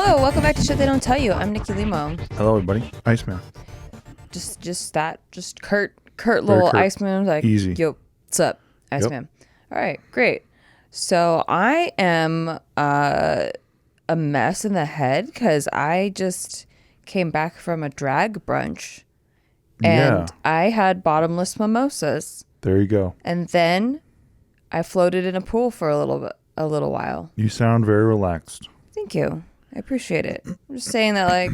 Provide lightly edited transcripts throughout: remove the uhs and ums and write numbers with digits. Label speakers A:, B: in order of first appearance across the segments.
A: Hello, welcome back to Shit They Don't Tell You. I'm Nikki Limo.
B: Hello, everybody. Iceman.
A: Just Kurt little
B: Kurt.
A: Iceman. Like,
B: Easy.
A: yo, what's up, Iceman? All right, great. So I am a mess in the head because I just came back from a drag brunch and I had bottomless mimosas.
B: There you go.
A: And then I floated in a pool for a little while.
B: You sound very relaxed.
A: Thank you. I appreciate it. I'm just saying that, like,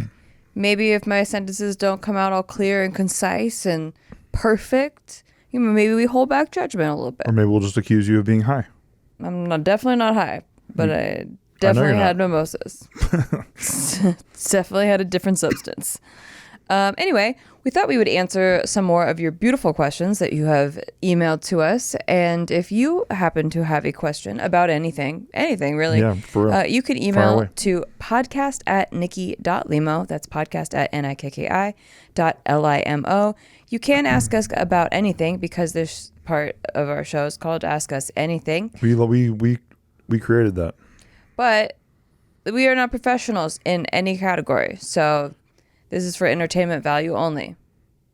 A: maybe if my sentences don't come out all clear and concise and perfect, maybe we hold back judgment a little bit.
B: Or maybe we'll just accuse you of being high.
A: I'm definitely not high, but I definitely had mimosas. Definitely had a different substance. Anyway, we thought we would answer some more of your beautiful questions that you have emailed to us. And if you happen to have a question about anything really,
B: for real.
A: you can email to podcast@nikki.limo. That's podcast@nikki.limo. You can ask us about anything because this part of our show is called Ask Us Anything.
B: We created that.
A: But we are not professionals in any category. So this is for entertainment value only.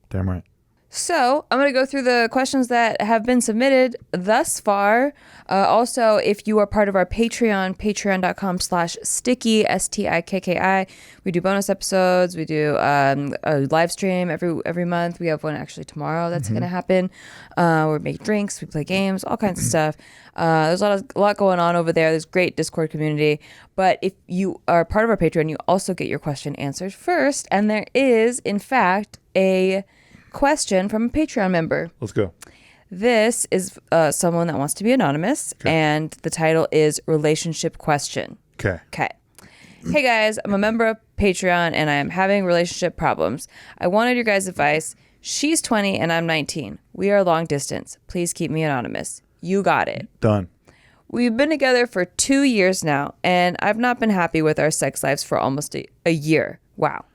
B: Damn right.
A: So I'm going to go through the questions that have been submitted thus far. Also, if you are part of our Patreon, patreon.com/sticky, STIKKI, we do bonus episodes. We do a live stream every month. We have one actually tomorrow that's going to happen. We make drinks, we play games, all kinds of stuff. There's a lot going on over there. There's a great Discord community. But if you are part of our Patreon, you also get your question answered first. And there is, in fact, a question from a Patreon member.
B: Let's go.
A: This is someone that wants to be anonymous, and the title is Relationship Question.
B: Okay.
A: Hey guys, I'm a member of Patreon and I am having relationship problems. I wanted your guys' advice. She's 20 and I'm 19. We are long distance. Please keep me anonymous. You got it.
B: Done.
A: We've been together for 2 years now, and I've not been happy with our sex lives for almost a year. Wow.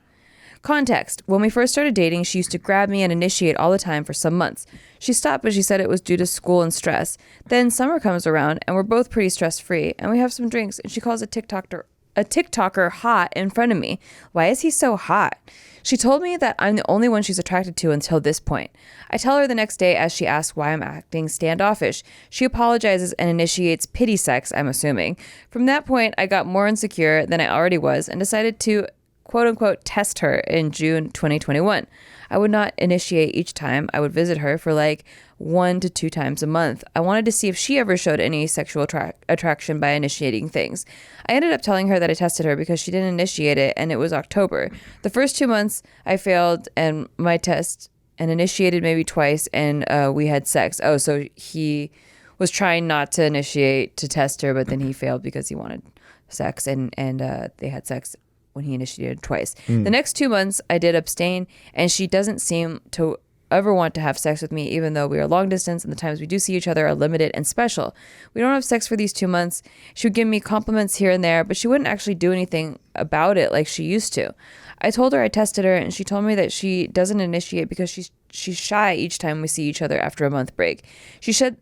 A: Context. When we first started dating, she used to grab me and initiate all the time for some months. She stopped, but she said it was due to school and stress. Then summer comes around, and we're both pretty stress-free, and we have some drinks, and she calls a TikToker hot in front of me. Why is he so hot? She told me that I'm the only one she's attracted to until this point. I tell her the next day as she asks why I'm acting standoffish. She apologizes and initiates pity sex, I'm assuming. From that point, I got more insecure than I already was and decided to quote-unquote test her in June 2021. I would not initiate each time. I would visit her for like 1 to 2 times a month. I wanted to see if she ever showed any sexual attraction by initiating things. I ended up telling her that I tested her because she didn't initiate it, and it was October. The first 2 months, I failed and my test and initiated maybe twice, and we had sex. Oh, so he was trying not to initiate to test her, but then he failed because he wanted sex, and they had sex when he initiated twice. The next 2 months, I did abstain, and she doesn't seem to ever want to have sex with me, even though we are long distance and the times we do see each other are limited and special. We don't have sex for these 2 months. She would give me compliments here and there, but she wouldn't actually do anything about it like she used to. I told her I tested her, and she told me that she doesn't initiate because she's shy each time we see each other after a month break. She said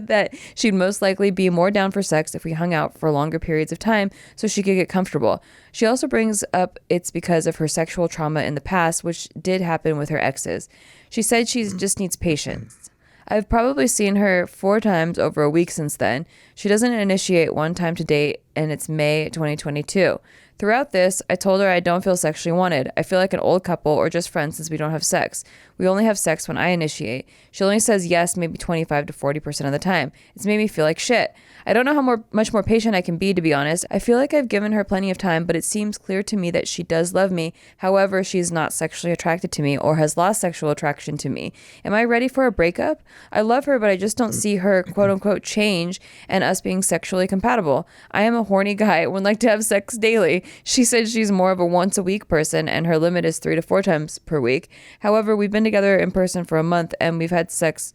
A: that she'd most likely be more down for sex if we hung out for longer periods of time so she could get comfortable. She also brings up it's because of her sexual trauma in the past, which did happen with her exes. She said she just needs patience. I've probably seen her 4 times over a week since then. She doesn't initiate one time to date, and it's May 2022. Throughout this, I told her I don't feel sexually wanted. I feel like an old couple or just friends since we don't have sex. We only have sex when I initiate. She only says yes maybe 25 to 40% of the time. It's made me feel like shit. I don't know how much more patient I can be, to be honest. I feel like I've given her plenty of time, but it seems clear to me that she does love me. However, she's not sexually attracted to me or has lost sexual attraction to me. Am I ready for a breakup? I love her, but I just don't see her quote-unquote change and us being sexually compatible. I am a horny guy and would like to have sex daily. She said she's more of a once-a-week person and her limit is 3 to 4 times per week. However, we've been together in person for a month and we've had sex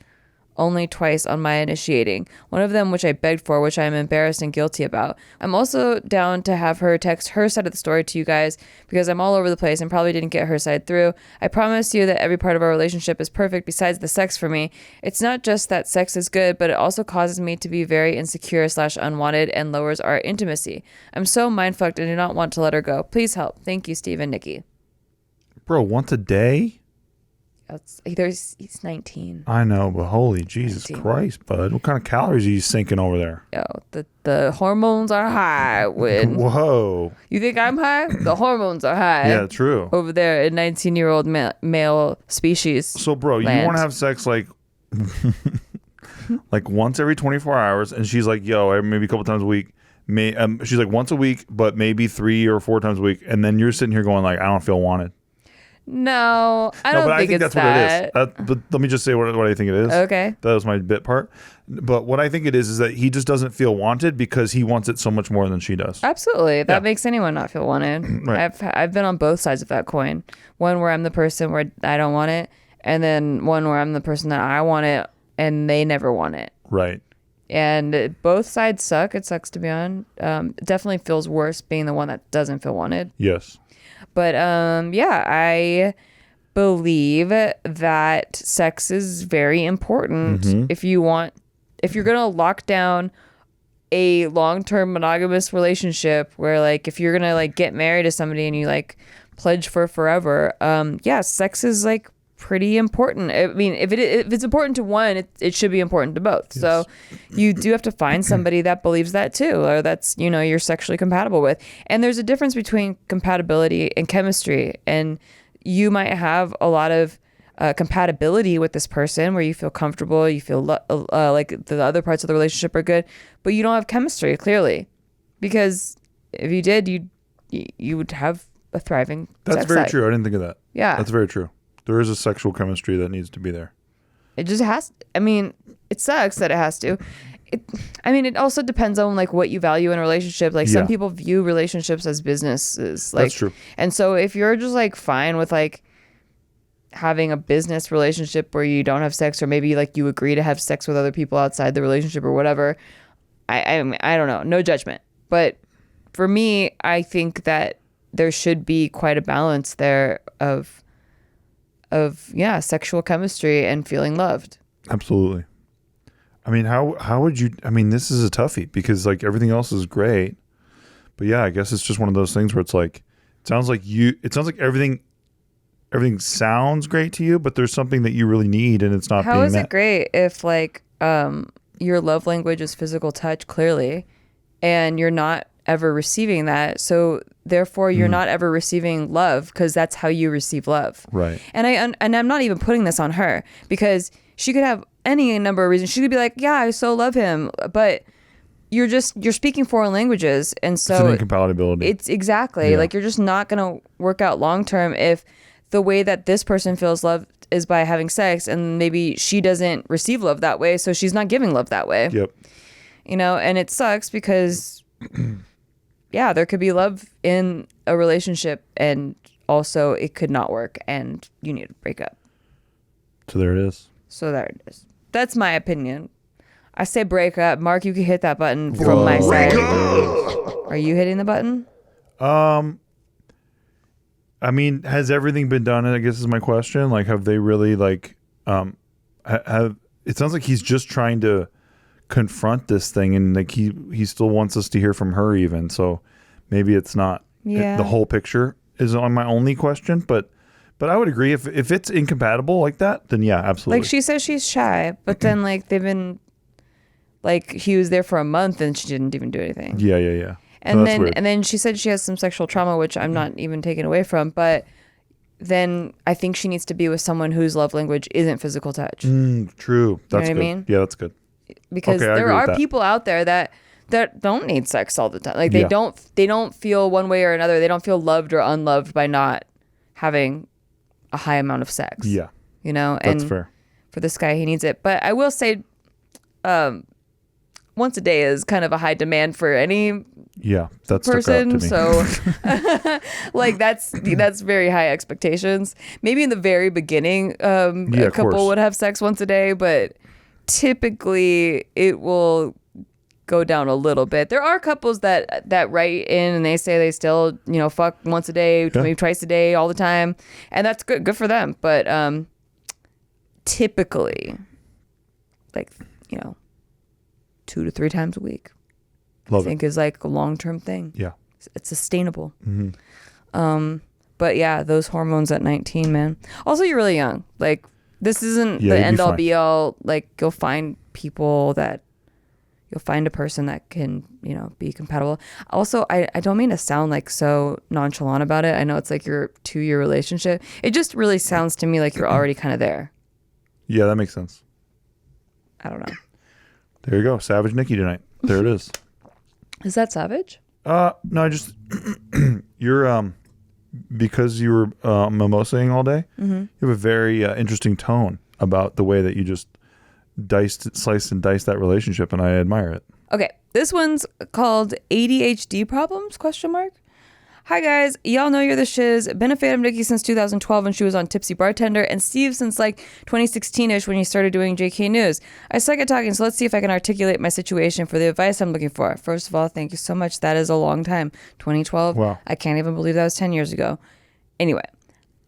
A: only twice on my initiating. One of them, which I begged for, which I am embarrassed and guilty about. I'm also down to have her text her side of the story to you guys because I'm all over the place and probably didn't get her side through. I promise you that every part of our relationship is perfect besides the sex for me. It's not just that sex is good, but it also causes me to be very insecure / unwanted and lowers our intimacy. I'm so mindfucked and do not want to let her go. Please help. Thank you, Steve and Nikki.
B: Bro, once a day?
A: He's 19.
B: I know, but holy Jesus
A: 19.
B: Christ, bud. What kind of calories are you sinking over there?
A: Yo, the hormones are high when...
B: Whoa.
A: You think I'm high? The hormones are high.
B: Yeah, true.
A: Over there in 19-year-old male species.
B: So, bro, you want to have sex like like once every 24 hours, and she's like, yo, maybe a couple times a week. She's like once a week, but maybe 3 or 4 times a week. And then you're sitting here going like, I don't feel wanted.
A: No, I don't think it's
B: that's
A: that.
B: what it is. But let me just say what I think it is.
A: Okay.
B: That was my bit part. But what I think it is that he just doesn't feel wanted because he wants it so much more than she does.
A: Absolutely. That makes anyone not feel wanted.
B: Right.
A: I've been on both sides of that coin. One where I'm the person where I don't want it, and then one where I'm the person that I want it and they never want it.
B: Right.
A: And both sides suck. It sucks to be on. It definitely feels worse being the one that doesn't feel wanted.
B: Yes.
A: But I believe that sex is very important if you're gonna lock down a long-term monogamous relationship where like if you're gonna like get married to somebody and you like pledge for forever. Sex is like pretty important. I mean, if it's important to one, it should be important to both. Yes. So you do have to find somebody that believes that too, or that's, you're sexually compatible with. And there's a difference between compatibility and chemistry. And you might have a lot of compatibility with this person where you feel comfortable, you feel like the other parts of the relationship are good, but you don't have chemistry, clearly. Because if you did, you would have a thriving
B: That's
A: sex
B: very
A: life.
B: true. I didn't think of that.
A: Yeah.
B: That's very true. There is a sexual chemistry that needs to be there.
A: It just has. I mean, it sucks that it has to. It also depends on like what you value in a relationship. Like some people view relationships as businesses. Like,
B: that's true.
A: And so if you're just like fine with like having a business relationship where you don't have sex, or maybe like you agree to have sex with other people outside the relationship or whatever, I don't know. No judgment. But for me, I think that there should be quite a balance there of sexual chemistry and feeling loved.
B: Absolutely. I mean, how would you, this is a toughie because like everything else is great, but yeah, I guess it's just one of those things where it's like, it sounds like everything sounds great to you, but there's something that you really need and it's not being met.
A: How is it great if like, your love language is physical touch, clearly, and you're not ever receiving that, so therefore you're not ever receiving love because that's how you receive love.
B: Right.
A: And I'm not even putting this on her because she could have any number of reasons. She could be like, yeah, I so love him, but you're speaking foreign languages, and so
B: it's an incompatibility.
A: It's exactly like you're just not gonna work out long term if the way that this person feels love is by having sex, and maybe she doesn't receive love that way, so she's not giving love that way.
B: Yep.
A: And it sucks because there could be love in a relationship and also it could not work and you need to break up.
B: So there it is.
A: That's my opinion. I say break up. Mark, you can hit that button from my side. Are you hitting the button?
B: Has everything been done? I guess is my question. Like, have they really like, it sounds like he's just trying to confront this thing, and like he still wants us to hear from her even. So maybe it's not the whole picture is on my only question, but I would agree if it's incompatible like that, then yeah, absolutely.
A: Like she says she's shy, but then like they've been like he was there for a month and she didn't even do anything.
B: Yeah.
A: And then she said she has some sexual trauma, which I'm not even taking away from, but then I think she needs to be with someone whose love language isn't physical touch.
B: True. That's good.
A: I mean?
B: Yeah, that's good.
A: Because there are people out there that don't need sex all the time. Like they don't feel one way or another. They don't feel loved or unloved by not having a high amount of sex.
B: Yeah.
A: And
B: that's fair.
A: For this guy, he needs it. But I will say, once a day is kind of a high demand for any
B: that's
A: person. So like that's very high expectations. Maybe in the very beginning, a couple would have sex once a day, but typically it will go down a little bit. There are couples that write in and they say they still, fuck once a day, maybe twice a day, all the time, and that's good for them. But typically, like 2 to 3 times a week, I think is like a long-term thing.
B: Yeah,
A: it's sustainable. But yeah, those hormones at 19, man. Also, you're really young. Like, this isn't the end all be all. Like, you'll find a person that can, be compatible. Also, I don't mean to sound like so nonchalant about it. I know it's like your 2-year relationship. It just really sounds to me like you're already kind of there.
B: Yeah, that makes sense.
A: I don't know.
B: There you go. Savage Nikki tonight. There it is.
A: Is that savage?
B: No, I just, you're, because you were mimosaing all day, you have a very interesting tone about the way that you just sliced and diced that relationship, and I admire it.
A: Okay, this one's called ADHD problems, ? Hi guys, y'all know you're the shiz. Been a fan of Nikki since 2012 when she was on Tipsy Bartender, and Steve since like 2016ish when you started doing JK News. I suck at talking, so let's see if I can articulate my situation for the advice I'm looking for. First of all, thank you so much. That is a long time. 2012.
B: Wow.
A: I can't even believe that was 10 years ago. Anyway.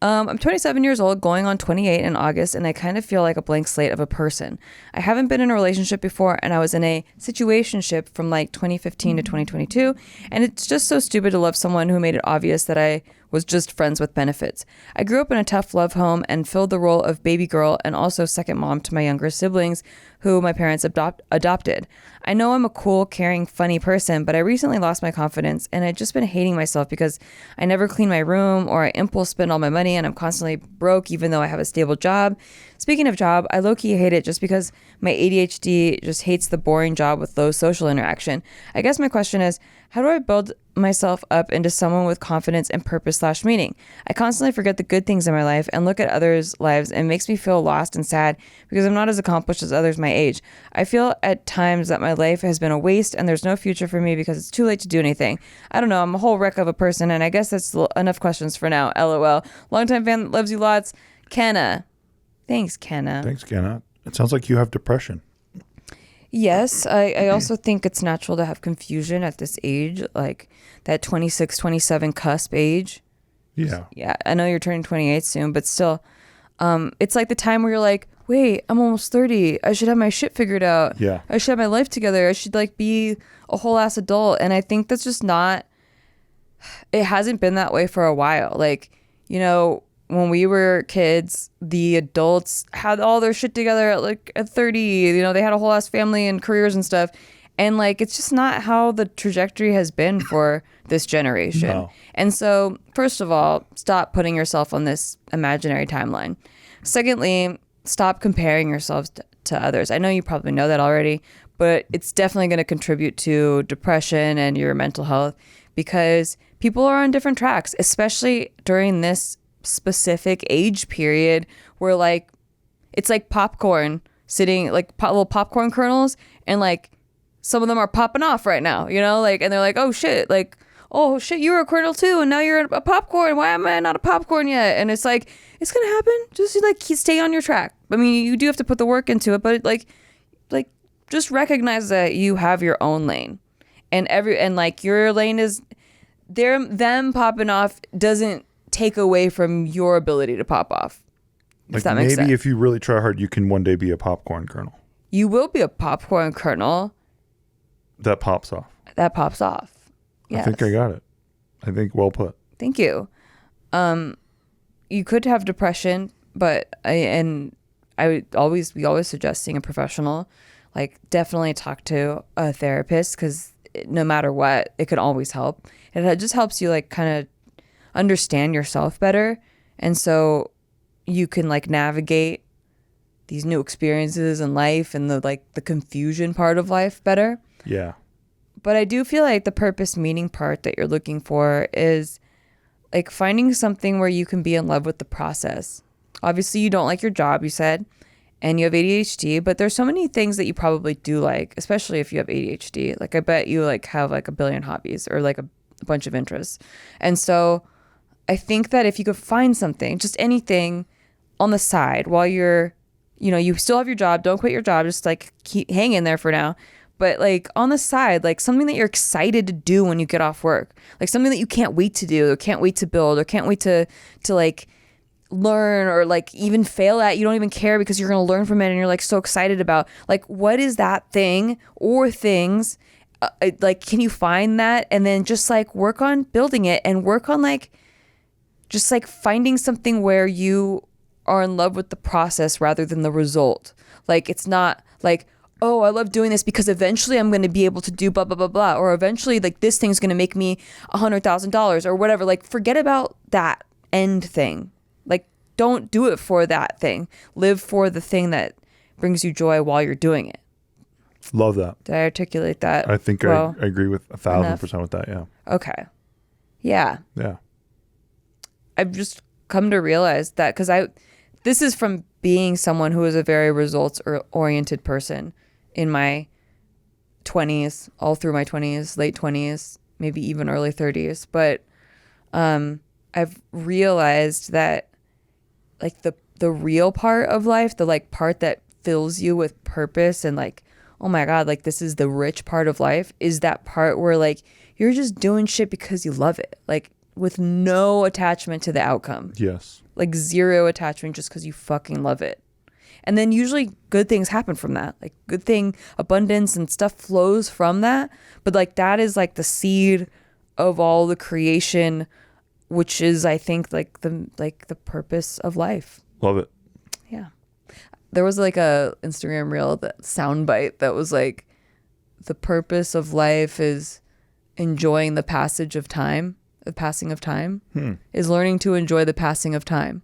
A: I'm 27 years old, going on 28 in August, and I kind of feel like a blank slate of a person. I haven't been in a relationship before, and I was in a situationship from like 2015 to 2022, and it's just so stupid to love someone who made it obvious that I was just friends with benefits. I grew up in a tough love home and filled the role of baby girl and also second mom to my younger siblings, who my parents adopted. I know I'm a cool, caring, funny person, but I recently lost my confidence and I've just been hating myself because I never clean my room or I impulse spend all my money and I'm constantly broke even though I have a stable job. Speaking of job, I low-key hate it just because my ADHD just hates the boring job with low social interaction. I guess my question is, how do I build myself up into someone with confidence and purpose/meaning? I constantly forget the good things in my life and look at others' lives and it makes me feel lost and sad because I'm not as accomplished as others my age. I feel at times that my life has been a waste and there's no future for me because it's too late to do anything. I don't know, I'm a whole wreck of a person and I guess that's enough questions for now. LOL. Longtime fan, loves you lots. Kenna. Thanks, Kenna.
B: Thanks, Kenna. It sounds like you have depression.
A: Yes, I also think it's natural to have confusion at this age, like that 26, 27 cusp age.
B: Yeah.
A: Yeah, I know you're turning 28 soon, but still, it's like the time where you're like, wait, I'm almost 30. I should have my shit figured out.
B: Yeah.
A: I should have my life together. I should like be a whole ass adult. And I think that's just not, it hasn't been that way for a while. Like, when we were kids, the adults had all their shit together at 30. They had a whole ass family and careers and stuff. And like, it's just not how the trajectory has been for this generation. No. And so, first of all, stop putting yourself on this imaginary timeline. Secondly, stop comparing yourselves to others. I know you probably know that already, but it's definitely going to contribute to depression and your mental health because people are on different tracks, especially during this specific age period where like it's like popcorn sitting like little popcorn kernels and like some of them are popping off right now, and they're like, oh shit, you were a kernel too and now you're a popcorn, why am I not a popcorn yet? And it's like, it's gonna happen, just like stay on your track. I mean, you do have to put the work into it, but like just recognize that you have your own lane and like your lane is them popping off doesn't take away from your ability to pop off.
B: Like maybe if you really try hard, you can one day be a popcorn kernel.
A: You will be a popcorn kernel.
B: That pops off.
A: Yes.
B: I think I got it. I think well put.
A: Thank you. You could have depression, but we always suggest seeing a professional. Like definitely talk to a therapist because no matter what, it can always help. It just helps you like kind of understand yourself better, and so you can like navigate these new experiences in life and the confusion part of life better.
B: Yeah.
A: But I do feel like the purpose meaning part that you're looking for is like finding something where you can be in love with the process. Obviously you don't like your job, you said, and you have ADHD, but there's so many things that you probably do like, especially if you have ADHD. Like I bet you like have like a billion hobbies or like a bunch of interests. And so I think that if you could find something, just anything on the side while you're, you know, you still have your job. Don't quit your job. Just like keep hang in there for now. But like on the side, like something that you're excited to do when you get off work, like something that you can't wait to do or can't wait to build or can't wait to like learn or like even fail at. You don't even care because you're going to learn from it and you're like so excited about like, what is that thing or things? Like, can you find that? And then just like work on building it and work on like, just like finding something where you are in love with the process rather than the result. Like, it's not like, oh, I love doing this because eventually I'm going to be able to do blah, blah, blah, blah. Or eventually like this thing's going to make me $100,000 or whatever. Like, forget about that end thing. Like, don't do it for that thing. Live for the thing that brings you joy while you're doing it.
B: Love that.
A: Did I articulate that?
B: I think
A: well?
B: I agree with 1,000% with that. Yeah.
A: Okay. Yeah.
B: Yeah.
A: I've just come to realize that because this is from being someone who is a very results oriented person in my 20s, all through my 20s, late 20s, maybe even early 30s. But I've realized that like the real part of life, the like part that fills you with purpose and like, oh my God, like this is the rich part of life, is that part where like you're just doing shit because you love it. Like with no attachment to the outcome.
B: Yes.
A: Like zero attachment just because you fucking love it. And then usually good things happen from that. Like abundance and stuff flows from that. But like that is like the seed of all the creation, which is I think like the purpose of life.
B: Love it.
A: Yeah. There was like a Instagram reel, that soundbite that was like, the purpose of life is enjoying the passage of time. The passing of time is learning to enjoy the passing of time.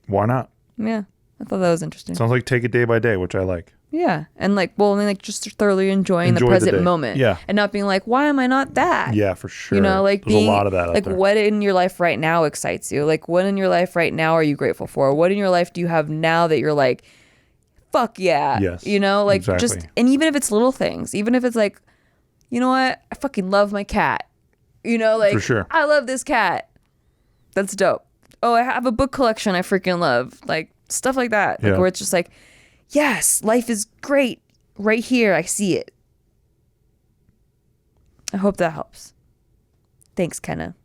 B: Why not?
A: Yeah, I thought that was interesting.
B: Sounds like take it day by day, which I like.
A: Yeah, and like, well, and like just thoroughly enjoying the present moment.
B: Yeah,
A: and not being like, why am I not that?
B: Yeah, for sure.
A: You know, like
B: there's a lot of that.
A: Like,
B: out there.
A: What in your life right now excites you? Like, what in your life right now are you grateful for? What in your life do you have now that you're like, fuck yeah?
B: Yes.
A: You know, like
B: exactly.
A: just, and even if it's little things, even if it's like, you know what, I fucking love my cat. You know, like,
B: for sure.
A: I love this cat. That's dope. Oh, I have a book collection I freaking love. Like, stuff like that. Like, where it's just like, yes, life is great. Right here, I see it. I hope that helps. Thanks, Kenna.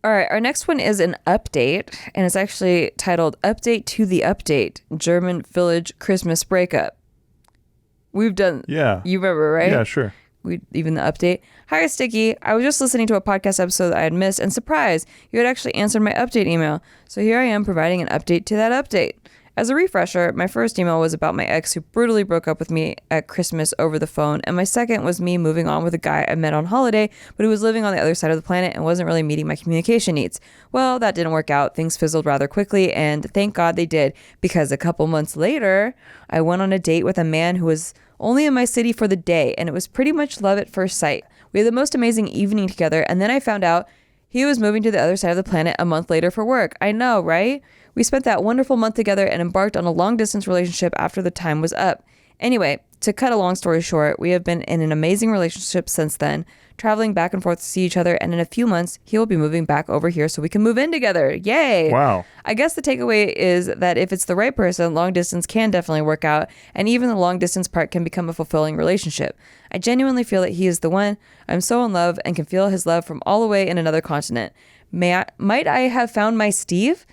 A: All right, our next one is an update, and it's actually titled Update to the Update, German Village Christmas Breakup. We've done...
B: Yeah.
A: You remember, right?
B: Yeah, sure.
A: Even the update. Hi, Sticky. I was just listening to a podcast episode that I had missed, and surprise, you had actually answered my update email. So here I am providing an update to that update. As a refresher, my first email was about my ex who brutally broke up with me at Christmas over the phone, and my second was me moving on with a guy I met on holiday, but who was living on the other side of the planet and wasn't really meeting my communication needs. Well, that didn't work out. Things fizzled rather quickly, and thank God they did, because a couple months later, I went on a date with a man who was only in my city for the day, and it was pretty much love at first sight. We had the most amazing evening together, and then I found out he was moving to the other side of the planet a month later for work. I know, right? We spent that wonderful month together and embarked on a long-distance relationship after the time was up. Anyway, to cut a long story short, we have been in an amazing relationship since then, traveling back and forth to see each other, and in a few months, he will be moving back over here so we can move in together. Yay!
B: Wow.
A: I guess the takeaway is that if it's the right person, long distance can definitely work out, and even the long distance part can become a fulfilling relationship. I genuinely feel that he is the one. I'm so in love and can feel his love from all the way in another continent. Might I have found my Steve?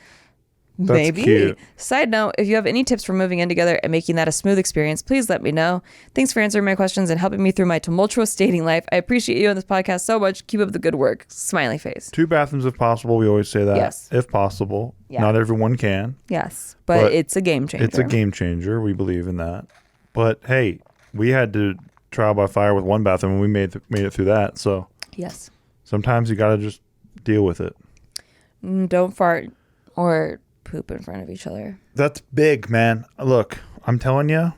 B: That's
A: Maybe.
B: Cute.
A: Side note, if you have any tips for moving in together and making that a smooth experience, please let me know. Thanks for answering my questions and helping me through my tumultuous dating life. I appreciate you on this podcast so much. Keep up the good work. Smiley face.
B: 2 bathrooms if possible. We always say that.
A: Yes.
B: If possible.
A: Yeah.
B: Not everyone can.
A: Yes, but it's a game changer.
B: It's a game changer. We believe in that. But hey, we had to trial by fire with 1 bathroom and we made it through that. So
A: yes,
B: sometimes you got to just deal with it.
A: Don't fart or poop in front of each other.
B: That's big, man. Look, I'm telling you,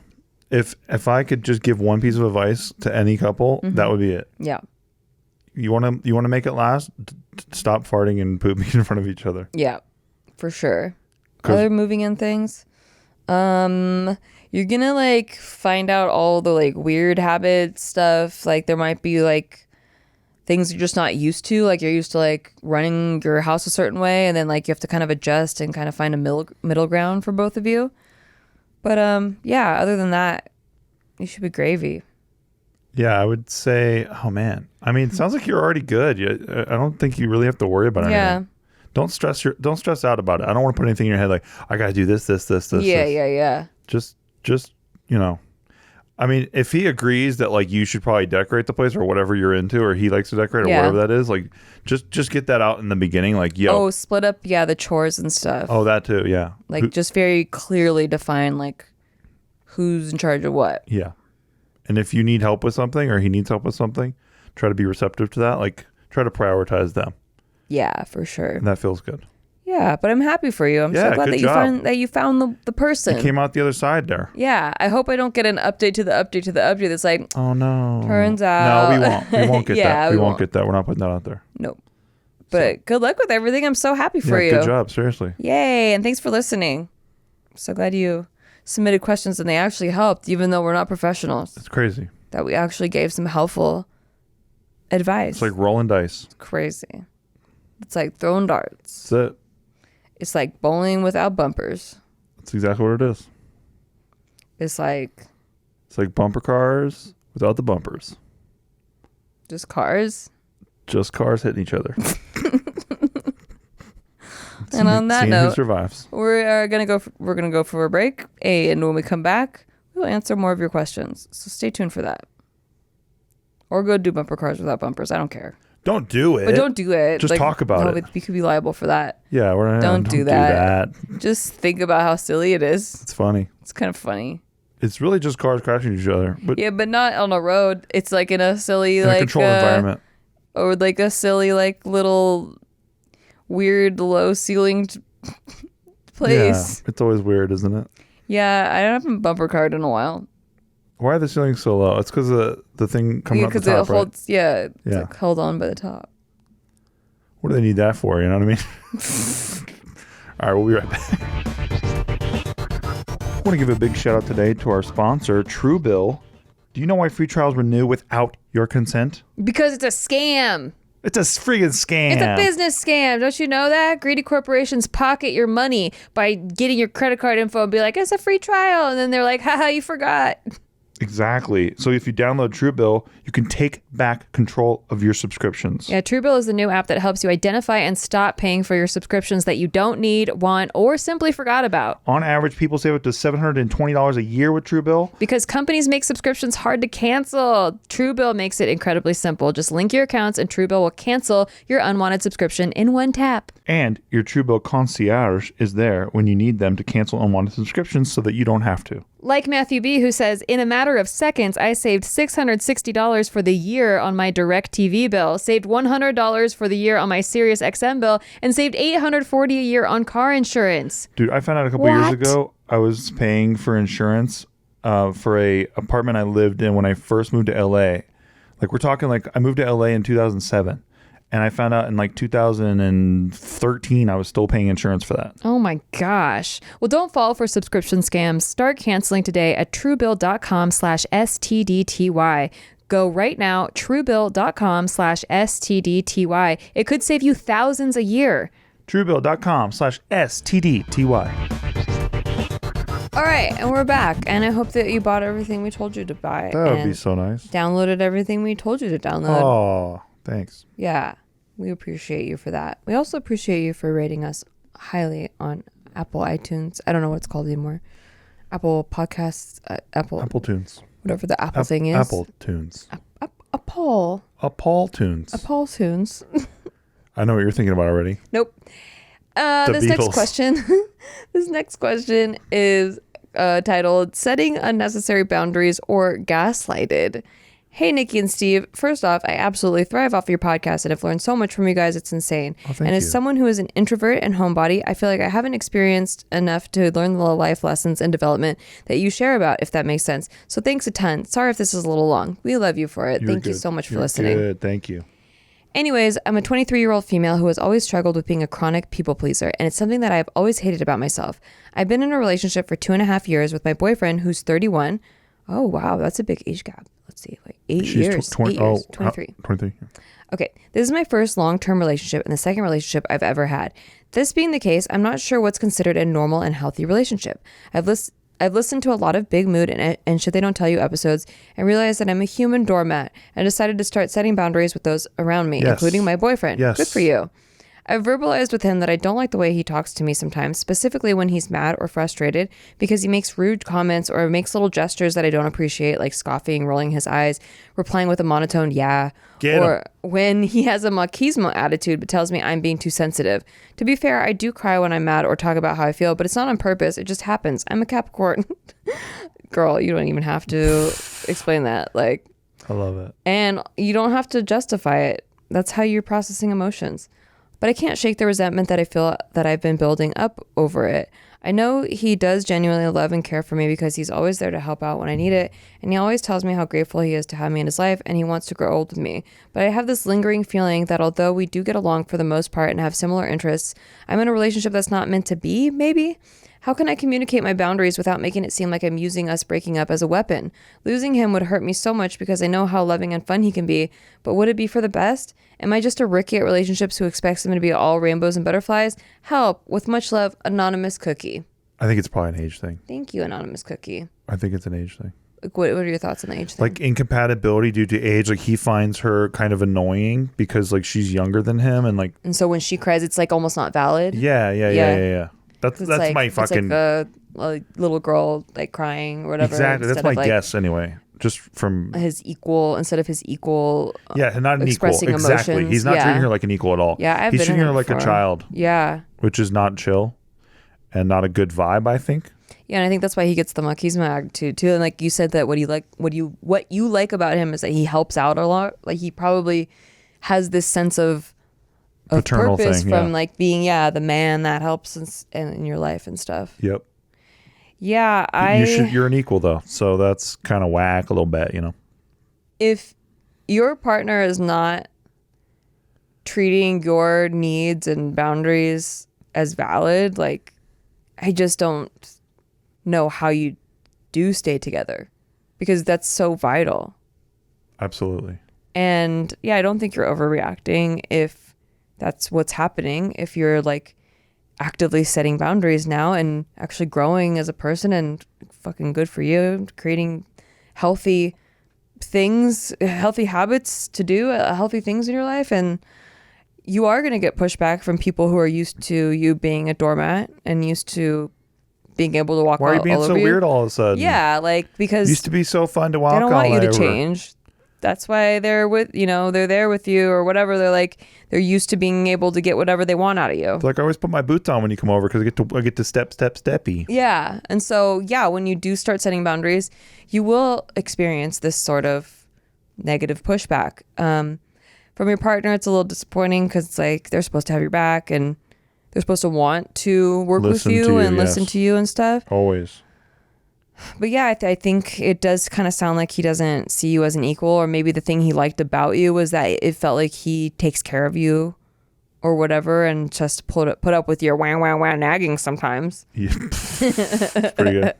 B: if I could just give one piece of advice to any couple, that would be it.
A: Yeah.
B: You want to make it last? Stop farting and pooping in front of each other.
A: Yeah, for sure. Other moving in things. You're gonna like find out all the like weird habit stuff. Like there might be like things you're just not used to. Like you're used to like running your house a certain way, and then like you have to kind of adjust and kind of find a middle ground for both of you. But yeah, other than that, you should be gravy.
B: Yeah, I would say, oh man. I mean, it sounds like you're already good. I don't think you really have to worry about anything. Don't stress out about it. I don't want to put anything in your head like, I got to do this.
A: Yeah.
B: Just, I mean, if he agrees that like you should probably decorate the place or whatever you're into, or he likes to decorate or whatever that is, like just get that out in the beginning. Like, yo.
A: Split up. Yeah. The chores and stuff.
B: Oh, that too. Yeah.
A: Like just very clearly define like who's in charge of what.
B: Yeah. And if you need help with something or he needs help with something, try to be receptive to that. Like try to prioritize them.
A: Yeah, for sure.
B: And that feels good.
A: Yeah, but I'm happy for you. I'm so glad that you found the person.
B: It came out the other side there.
A: Yeah, I hope I don't get an update to the update to the update that's like,
B: oh no.
A: Turns out.
B: No, we won't. We won't get that. We won't get that. We're not putting that out there.
A: Nope. But good luck with everything. I'm so happy for you.
B: Good job. Seriously.
A: Yay. And thanks for listening. I'm so glad you submitted questions and they actually helped, even though we're not professionals.
B: It's crazy.
A: That we actually gave some helpful advice.
B: It's like rolling dice.
A: It's crazy. It's like throwing darts.
B: That's it.
A: It's like bowling without bumpers.
B: That's exactly what it is.
A: It's like
B: bumper cars without the bumpers.
A: Just cars.
B: Just cars hitting each other.
A: And on that note,
B: who survives.
A: We're gonna go for a break. And when we come back, we'll answer more of your questions. So stay tuned for that. Or go do bumper cars without bumpers. I don't care.
B: Don't do it.
A: But don't do it.
B: Just talk about it.
A: We could be liable for that.
B: Yeah,
A: don't do that. Just think about how silly it is.
B: It's funny.
A: It's kind of funny.
B: It's really just cars crashing each other. But
A: yeah, but not on a road. It's like in a silly like
B: controlled environment.
A: Or like a silly like little weird low ceilinged place.
B: Yeah, it's always weird, isn't it?
A: Yeah, I haven't bumper card in a while.
B: Why are the ceilings so low? It's because of the thing coming up the top,
A: it holds,
B: right?
A: Yeah, it's like held on by the top.
B: What do they need that for? You know what I mean? All right, we'll be right back. I want to give a big shout out today to our sponsor, Truebill. Do you know why free trials renew without your consent?
A: Because it's a scam.
B: It's a friggin' scam.
A: It's a business scam. Don't you know that? Greedy corporations pocket your money by getting your credit card info and be like, it's a free trial. And then they're like, haha, you forgot.
B: Exactly. So if you download Truebill, you can take back control of your subscriptions.
A: Yeah, Truebill is the new app that helps you identify and stop paying for your subscriptions that you don't need, want, or simply forgot about.
B: On average, people save up to $720 a year with Truebill.
A: Because companies make subscriptions hard to cancel. Truebill makes it incredibly simple. Just link your accounts and Truebill will cancel your unwanted subscription in one tap.
B: And your Truebill concierge is there when you need them to cancel unwanted subscriptions so that you don't have to.
A: Like Matthew B., who says, in a matter of seconds, I saved $660 for the year on my DirecTV bill, saved $100 for the year on my Sirius XM bill, and saved $840 a year on car insurance.
B: Dude, I found out a couple years ago, I was paying for insurance for a apartment I lived in when I first moved to LA. Like, we're talking like I moved to LA in 2007. And I found out in like 2013, I was still paying insurance for that.
A: Oh my gosh. Well, don't fall for subscription scams. Start canceling today at truebill.com/STDTY. Go right now, truebill.com/STDTY. It could save you thousands a year.
B: Truebill.com/STDTY.
A: All right, and we're back. And I hope that you bought everything we told you to buy.
B: That would be so nice.
A: Downloaded everything we told you to download.
B: Oh, thanks.
A: Yeah, we appreciate you for that. We also appreciate you for rating us highly on Apple iTunes. I don't know what it's called anymore. Apple Podcasts, Apple
B: Tunes.
A: Whatever the Apple thing is.
B: Apple Tunes.
A: Apple
B: Tunes.
A: Apple Tunes.
B: I know what you're thinking about already.
A: Nope. This next question is titled "Setting Unnecessary Boundaries or Gaslighted." Hey, Nikki and Steve. First off, I absolutely thrive off your podcast and have learned so much from you guys. It's insane.
B: And
A: as someone who is an introvert and homebody, I feel like I haven't experienced enough to learn the life lessons and development that you share about, if that makes sense. So thanks a ton. Sorry if this is a little long. We love you for it. Thank you so much for listening.
B: Good. Thank you.
A: Anyways, I'm a 23-year-old female who has always struggled with being a chronic people pleaser, and it's something that I've always hated about myself. I've been in a relationship for 2.5 years with my boyfriend, who's 31. Oh, wow. That's a big age gap. Let's see, like 8 years. 23.
B: 23.
A: Okay, this is my first long-term relationship and the second relationship I've ever had. This being the case, I'm not sure what's considered a normal and healthy relationship. I've listened to a lot of Big Mood and Shit They Don't Tell You episodes and realized that I'm a human doormat and decided to start setting boundaries with those around me, including my boyfriend.
B: Yes.
A: Good for you. I've verbalized with him that I don't like the way he talks to me sometimes, specifically when he's mad or frustrated, because he makes rude comments or makes little gestures that I don't appreciate, like scoffing, rolling his eyes, replying with a monotone yeah, or when he has a machismo attitude but tells me I'm being too sensitive. To be fair, I do cry when I'm mad or talk about how I feel, but it's not on purpose. It just happens. I'm a Capricorn. Girl, you don't even have to explain that. Like,
B: I love it.
A: And you don't have to justify it. That's how you're processing emotions. But I can't shake the resentment that I feel that I've been building up over it. I know he does genuinely love and care for me because he's always there to help out when I need it. And he always tells me how grateful he is to have me in his life and he wants to grow old with me. But I have this lingering feeling that although we do get along for the most part and have similar interests, I'm in a relationship that's not meant to be, maybe? How can I communicate my boundaries without making it seem like I'm using us breaking up as a weapon? Losing him would hurt me so much because I know how loving and fun he can be, but would it be for the best? Am I just a rookie at relationships who expects them to be all rainbows and butterflies? Help. With much love, Anonymous Cookie.
B: I think it's probably an age thing.
A: Thank you, Anonymous Cookie.
B: I think it's an age thing.
A: What are your thoughts on the age thing?
B: Like incompatibility due to age. Like he finds her kind of annoying because like she's younger than him and
A: so when she cries, it's like almost not valid.
B: Yeah. That's
A: like,
B: my fucking.
A: It's like a little girl like crying or whatever.
B: Exactly. That's my guess anyway. Just from
A: his equal instead of his equal.
B: Yeah, not an equal. Exactly.
A: Emotions.
B: He's not treating her like an equal at all.
A: Yeah,
B: he's treating her like a child.
A: Yeah.
B: Which is not chill, and not a good vibe, I think.
A: Yeah, and I think that's why he gets the machismo attitude too. And like you said, that what you like about him is that he helps out a lot. Like he probably has this sense of
B: paternal
A: purpose
B: thing,
A: from like being the man that helps in your life and stuff.
B: Yep.
A: Yeah,
B: you're an equal though, so that's kind of whack a little bit, you know.
A: If your partner is not treating your needs and boundaries as valid, like I just don't know how you do stay together because that's so vital.
B: Absolutely.
A: And yeah, I don't think you're overreacting if that's what's happening. If you're like actively setting boundaries now and actually growing as a person, and fucking good for you, creating healthy things, healthy habits to do, healthy things in your life. And you are going to get pushback from people who are used to you being a doormat and used to being able to walk all over you.
B: Why are you being so weird all of a sudden?
A: Yeah, like because
B: used to be so fun to walk all over.
A: They don't want you to change. That's why they're they're there with you or whatever. They're used to being able to get whatever they want out of you.
B: It's like I always put my boots on when you come over because I get to steppy.
A: Yeah. And so, when you do start setting boundaries, you will experience this sort of negative pushback. From your partner, it's a little disappointing because it's like they're supposed to have your back and they're supposed to want to work with you and listen to you and stuff.
B: Always.
A: But yeah, I think it does kind of sound like he doesn't see you as an equal, or maybe the thing he liked about you was that it felt like he takes care of you or whatever and just put up with your wah nagging sometimes.
B: Yeah. It's pretty good.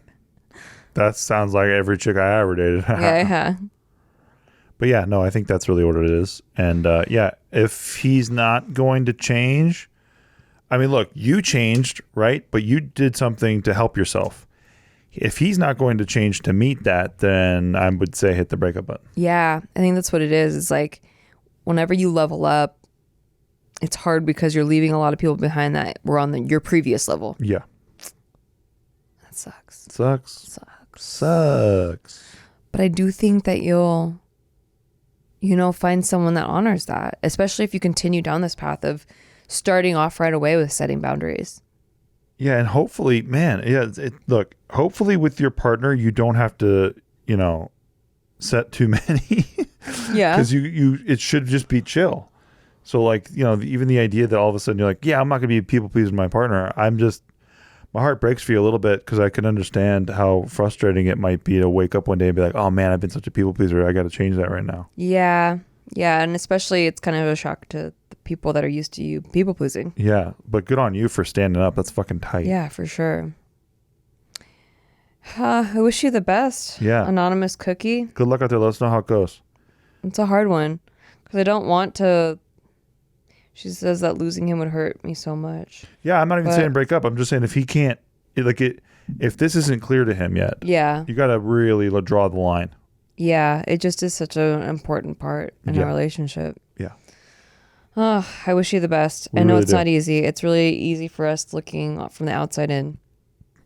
B: That sounds like every chick I ever dated.
A: Yeah.
B: But yeah, no, I think that's really what it is. And if he's not going to change, I mean, look, you changed, right? But you did something to help yourself. If he's not going to change to meet that, then I would say hit the breakup button. Yeah,
A: I think that's what it is. It's like whenever you level up, it's hard because you're leaving a lot of people behind that were on your previous level.
B: Yeah.
A: That sucks.
B: Sucks.
A: But I do think that you'll, find someone that honors that, especially if you continue down this path of starting off right away with setting boundaries.
B: Yeah, and hopefully, look, hopefully with your partner, you don't have to, set too many.
A: Yeah.
B: Because it should just be chill. So like, even the idea that all of a sudden you're like, yeah, I'm not going to be a people pleaser with my partner. My heart breaks for you a little bit because I can understand how frustrating it might be to wake up one day and be like, oh man, I've been such a people pleaser. I got to change that right now.
A: Yeah. Yeah. And especially it's kind of a shock to the people that are used to you people pleasing.
B: Yeah. But good on you for standing up. That's fucking tight.
A: Yeah, for sure. I wish you the best.
B: Yeah.
A: Anonymous Cookie.
B: Good luck out there. Let us know how it goes.
A: It's a hard one because I don't want to. She says that losing him would hurt me so much.
B: Yeah, I'm not even saying break up. I'm just saying if he can't, if this isn't clear to him yet,
A: Yeah.
B: you got to really draw the line.
A: Yeah. It just is such an important part in our relationship.
B: Yeah.
A: Oh, I wish you the best. I know
B: really
A: it's not easy. It's really easy for us looking from the outside in.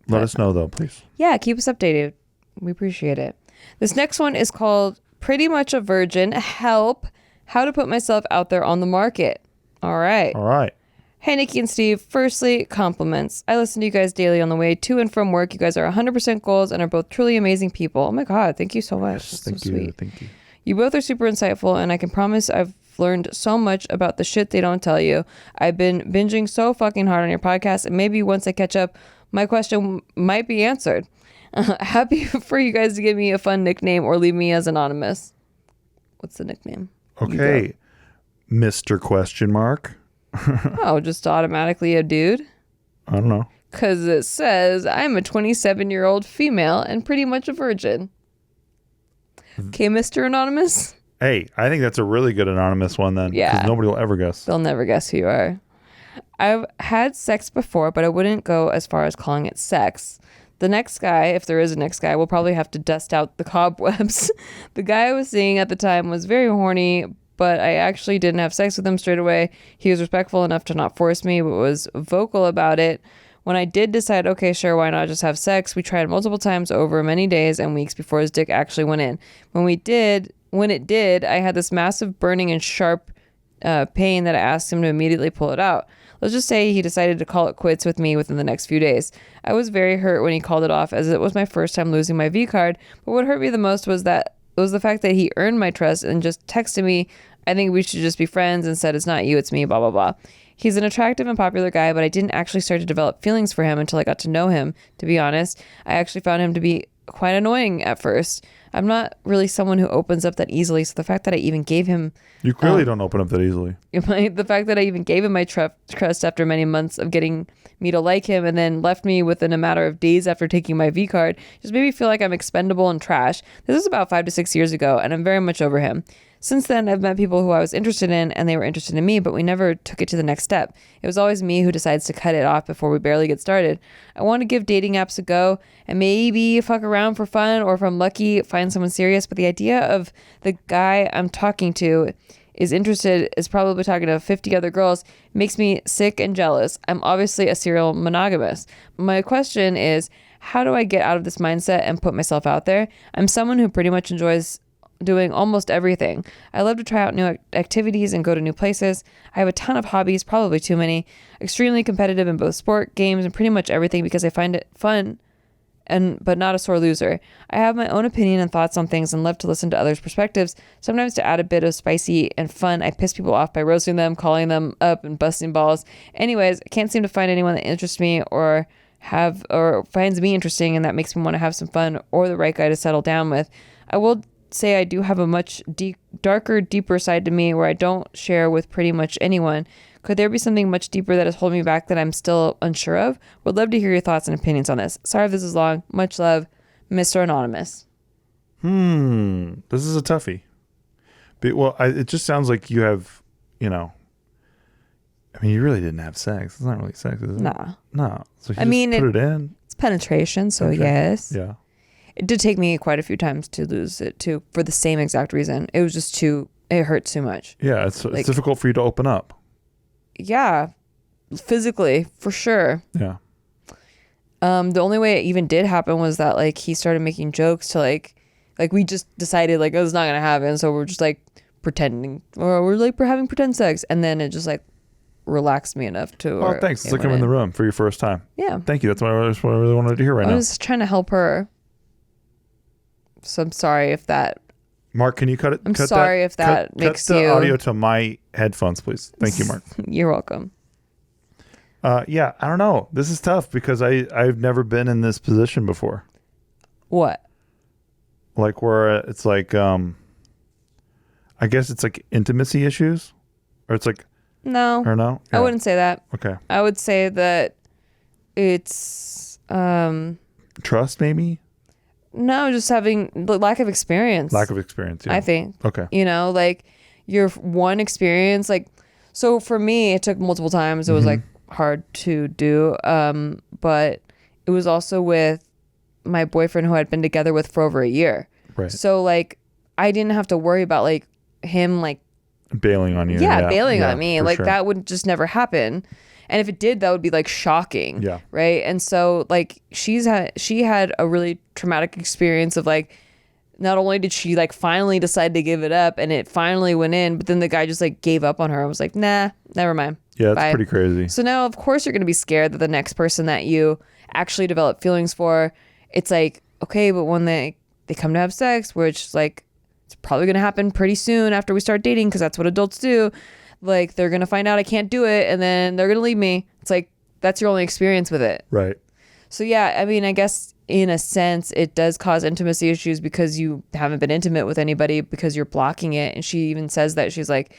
B: Let us know, though, please.
A: Yeah, keep us updated. We appreciate it. This next one is called Pretty Much a Virgin. Help. How to put myself out there on the market. All right.
B: All right.
A: Hey, Nikki and Steve. Firstly, compliments. I listen to you guys daily on the way to and from work. You guys are 100% goals and are both truly amazing people. Oh my God. Thank you so much. That's
B: Thank
A: so
B: you.
A: sweet.
B: Thank you.
A: You both are super insightful, and I can promise I've learned so much about the shit they don't tell you. I've been binging so fucking hard on your podcast, and maybe once I catch up, my question might be answered. Happy for you guys to give me a fun nickname or leave me as anonymous. What's the nickname?
B: Okay. Mr. Question Mark.
A: Oh, just automatically a dude?
B: I don't know.
A: Because it says, I'm a 27-year-old female and pretty much a virgin. Okay, Mr. Anonymous?
B: Hey, I think that's a really good anonymous one then.
A: Yeah.
B: Because nobody will ever guess.
A: They'll never guess who you are. I've had sex before, but I wouldn't go as far as calling it sex. The next guy, if there is a next guy, will probably have to dust out the cobwebs. The guy I was seeing at the time was very horny, but I actually didn't have sex with him straight away. He was respectful enough to not force me, but was vocal about it. When I did decide, okay, sure, why not just have sex, we tried multiple times over many days and weeks before his dick actually went in. When it did, I had this massive burning and sharp pain that I asked him to immediately pull it out. Let's just say he decided to call it quits with me within the next few days. I was very hurt when he called it off, as it was my first time losing my V card, but what hurt me the most was the fact that he earned my trust and just texted me, I think we should just be friends, and said, it's not you, it's me, blah, blah, blah. He's an attractive and popular guy, but I didn't actually start to develop feelings for him until I got to know him. To be honest, I actually found him to be quite annoying at first. I'm not really someone who opens up that easily, so the fact that I even gave him...
B: You clearly don't open up that easily.
A: The fact that I even gave him my trust after many months of getting me to like him and then left me within a matter of days after taking my V card just made me feel like I'm expendable and trash. This was about 5 to 6 years ago, and I'm very much over him. Since then, I've met people who I was interested in, and they were interested in me, but we never took it to the next step. It was always me who decides to cut it off before we barely get started. I want to give dating apps a go and maybe fuck around for fun, or if I'm lucky, find someone serious, but the idea of the guy I'm talking to is probably talking to 50 other girls makes me sick and jealous. I'm obviously a serial monogamous. My question is, how do I get out of this mindset and put myself out there? I'm someone who pretty much enjoys doing almost everything. I love to try out new activities and go to new places. I have a ton of hobbies, probably too many. Extremely competitive in both sport, games, and pretty much everything because I find it fun, but not a sore loser. I have my own opinion and thoughts on things and love to listen to others' perspectives. Sometimes to add a bit of spicy and fun, I piss people off by roasting them, calling them up, and busting balls. Anyways, I can't seem to find anyone that interests me or finds me interesting, and that makes me want to have some fun or the right guy to settle down with. I will say I do have a much darker, deeper side to me where I don't share with pretty much anyone. Could there be something much deeper that is holding me back that I'm still unsure of? Would love to hear your thoughts and opinions on this. Sorry if this is long. Much love, Mr. Anonymous.
B: This is a toughie. But, well, it just sounds like you have, I mean, you really didn't have sex. It's not really sex, is it?
A: Nah.
B: No. So
A: I mean,
B: put it in.
A: It's penetration, so
B: Okay.
A: yes.
B: Yeah.
A: It did take me quite a few times to lose it too, for the same exact reason. It was just it hurt too much.
B: Yeah, it's difficult for you to open up.
A: Yeah, physically, for sure.
B: Yeah.
A: The only way it even did happen was that like he started making jokes to like we just decided like, oh, it's not gonna happen, so we're just like pretending, or we're having pretend sex, and then it just like relaxed me enough to.
B: Oh, thanks. It's like I'm in the room for your first time.
A: Yeah.
B: Thank you. That's what I really wanted to hear right now.
A: I was trying to help her. So I'm sorry if that.
B: Mark, can you cut it?
A: I'm sorry if that makes
B: cut the
A: you.
B: audio to my headphones, please. Thank you, Mark.
A: You're welcome.
B: Yeah, I don't know. This is tough because I've never been in this position before.
A: What?
B: Like where it's like, I guess it's like intimacy issues, or it's like.
A: No.
B: Or no?
A: Yeah. I wouldn't say that.
B: Okay.
A: I would say that it's.
B: Trust, maybe.
A: No, just having the lack of experience.
B: Lack of experience, yeah.
A: I think.
B: Okay.
A: Like your one experience, like, so for me, it took multiple times. It was like hard to do. But it was also with my boyfriend who I'd been together with for over a year.
B: Right.
A: So like I didn't have to worry about like him like
B: bailing on you.
A: Bailing on me. Like
B: sure.
A: that would just never happen. And if it did, that would be like shocking.
B: Yeah.
A: Right. And so like she had a really traumatic experience of like, not only did she like finally decide to give it up and it finally went in, but then the guy just like gave up on her. I was like, nah, never mind.
B: Yeah,
A: Bye.
B: it's pretty crazy.
A: So now, of course, you're going to be scared that the next person that you actually develop feelings for, it's like, okay, but when they come to have sex, which like it's probably going to happen pretty soon after we start dating because that's what adults do. Like they're going to find out I can't do it and then they're going to leave me. It's like, that's your only experience with it.
B: Right.
A: So yeah, I mean, I guess in a sense it does cause intimacy issues because you haven't been intimate with anybody because you're blocking it. And she even says that she's like,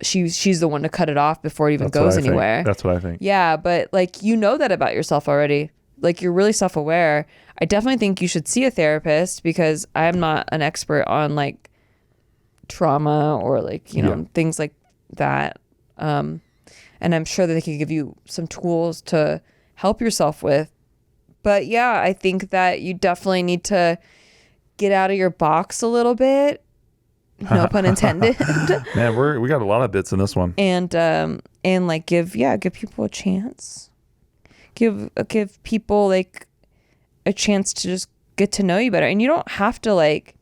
A: she's the one to cut it off before it even goes anywhere.
B: That's what I think.
A: Yeah, but like you know that about yourself already. Like you're really self-aware. I definitely think you should see a therapist because I'm not an expert on like trauma or like, you know, things like that. And I'm sure that they can give you some tools to help yourself with. But yeah, I think that you definitely need to get out of your box a little bit. No pun intended.
B: Man, we got a lot of bits in this one.
A: And like give people a chance. Give people like a chance to just get to know you better. And you don't have to like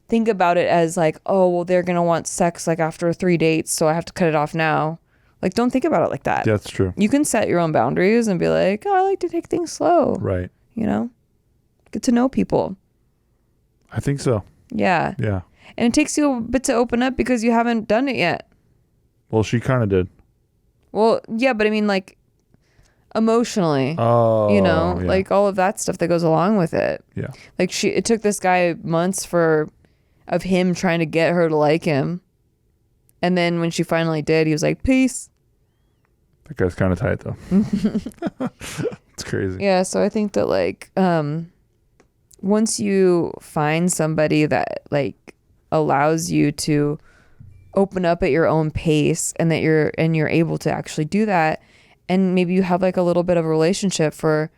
A: think about it as like, oh, well, they're going to want sex like after 3 dates, so I have to cut it off now. Like, don't think about it like that.
B: Yeah, that's true.
A: You can set your own boundaries and be like, oh, I like to take things slow.
B: Right.
A: You know? Get to know people.
B: I think so.
A: Yeah.
B: Yeah.
A: And it takes you a bit to open up because you haven't done it yet.
B: Well, she kind of did.
A: Well, yeah, but I mean, like, emotionally.
B: Oh.
A: You know?
B: Yeah.
A: Like, all of that stuff that goes along with it.
B: Yeah.
A: Like, it took this guy months of him trying to get her to like him. And then when she finally did, he was like, peace.
B: That guy's kind of tight, though. It's crazy.
A: Yeah, so I think that, like, once you find somebody that, like, allows you to open up at your own pace and that you're able to actually do that, and maybe you have, like, a little bit of a relationship for,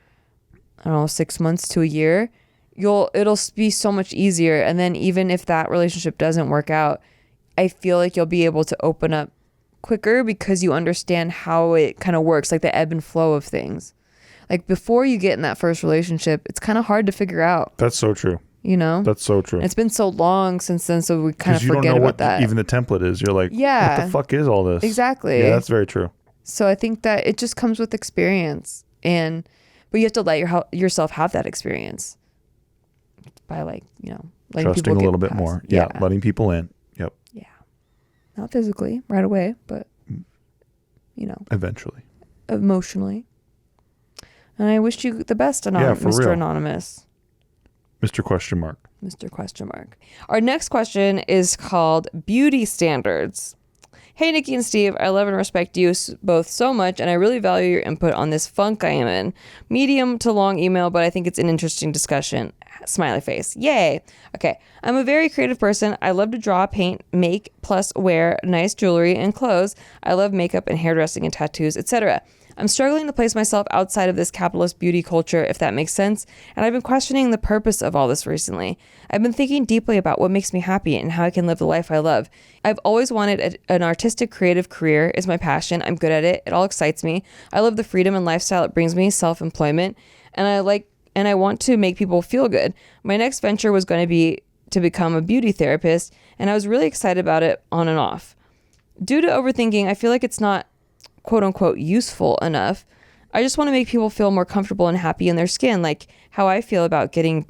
A: I don't know, 6 months to a year, it'll be so much easier. And then even if that relationship doesn't work out, I feel like you'll be able to open up quicker because you understand how it kind of works, like the ebb and flow of things. Like before you get in that first relationship, it's kind of hard to figure out.
B: That's so true.
A: You know?
B: That's so true.
A: It's been so long since then, so we kind of forget
B: about that. You don't know what
A: even
B: the template is. You're like,
A: yeah,
B: what the fuck is all this?
A: Exactly.
B: Yeah, that's very true.
A: So I think that it just comes with experience, but you have to let yourself have that experience by, like, you know, letting
B: trusting
A: people
B: a little bit more. Yeah, letting people in. Yep.
A: Yeah. Not physically right away, but, you know.
B: Eventually.
A: Emotionally. And I wish you the best, Mr.
B: real.
A: Anonymous.
B: Mr. Question Mark.
A: Mr. Question Mark. Our next question is called Beauty Standards. Hey, Nikki and Steve, I love and respect you both so much, and I really value your input on this funk I am in. Medium to long email, but I think it's an interesting discussion. Smiley face. Yay. Okay. I'm a very creative person. I love to draw, paint, make, plus wear nice jewelry and clothes. I love makeup and hairdressing and tattoos, etc. I'm struggling to place myself outside of this capitalist beauty culture, if that makes sense, and I've been questioning the purpose of all this recently. I've been thinking deeply about what makes me happy and how I can live the life I love. I've always wanted an artistic, creative career is my passion. I'm good at it. It all excites me. I love the freedom and lifestyle it brings me, self-employment, and I want to make people feel good. My next venture was going to be to become a beauty therapist, and I was really excited about it on and off. Due to overthinking, I feel like it's not quote unquote useful enough. I just want to make people feel more comfortable and happy in their skin, like how I feel about getting